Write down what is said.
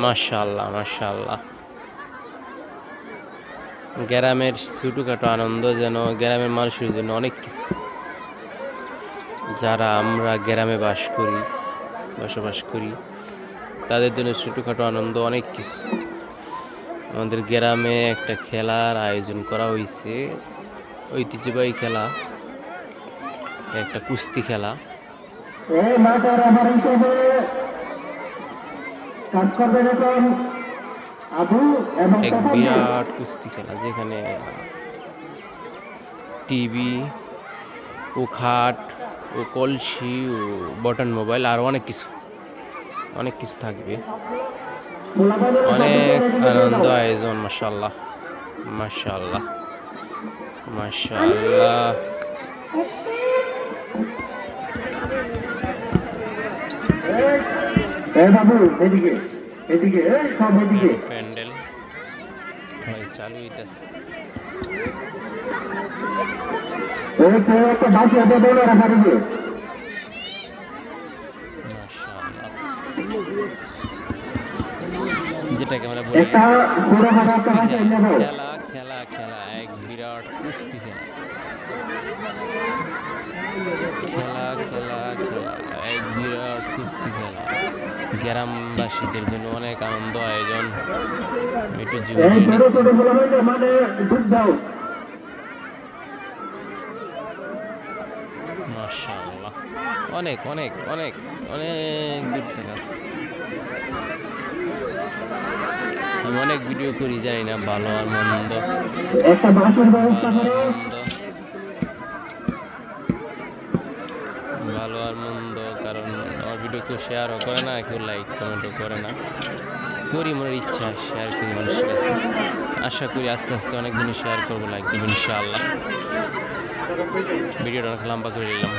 মাশাআল্লাহ মাশাআল্লাহ। গ্রামের ছোটখাটো আনন্দ যেন গ্রামের মানুষের জন্য অনেক কিছু। যারা আমরা গ্রামে বসবাস করি তাদের জন্য ছোটখাটো আনন্দ অনেক কিছু। আমাদের গ্রামে একটা খেলার আয়োজন করা হয়েছে, ঐতিহ্যবাহী খেলা, একটা কুস্তি খেলা। এক বিরাট কুস্তি খেলা যেখানে টিভি ও খাট ও কলসি ও বটন মোবাইল আর অনেক কিছু থাকবে। অনেক আনন্দ আয়োজন। মাশাআল্লাহ মাশাআল্লাহ মাশাআল্লাহ। প্যান্ডেল চালু হইতেছে। যেটাকে আমরা বলি খেলা এক বিরাট কুস্তি খেলা এক বিরাট কুস্তি খেলা। গ্রামবাসীদের জন্য অনেক আনন্দ আয়োজন। একটু মাশাআল্লাহ। অনেক অনেক অনেক অনেক দূর থেকে আছে। আমি অনেক ভিডিও করি, জানি না ভালো আর মন্দ। কারণ আমার ভিডিও কেউ শেয়ারও করে না, কেউ লাইক কমেন্টও করে না। করি মনের ইচ্ছা, শেয়ার করি মানুষের কাছে। আশা করি আস্তে আস্তে অনেক দিনে শেয়ার করবো, লাইক দেবো ইনশাআল্লাহ। ভিডিওটা অনেক লম্বা করে নিলাম।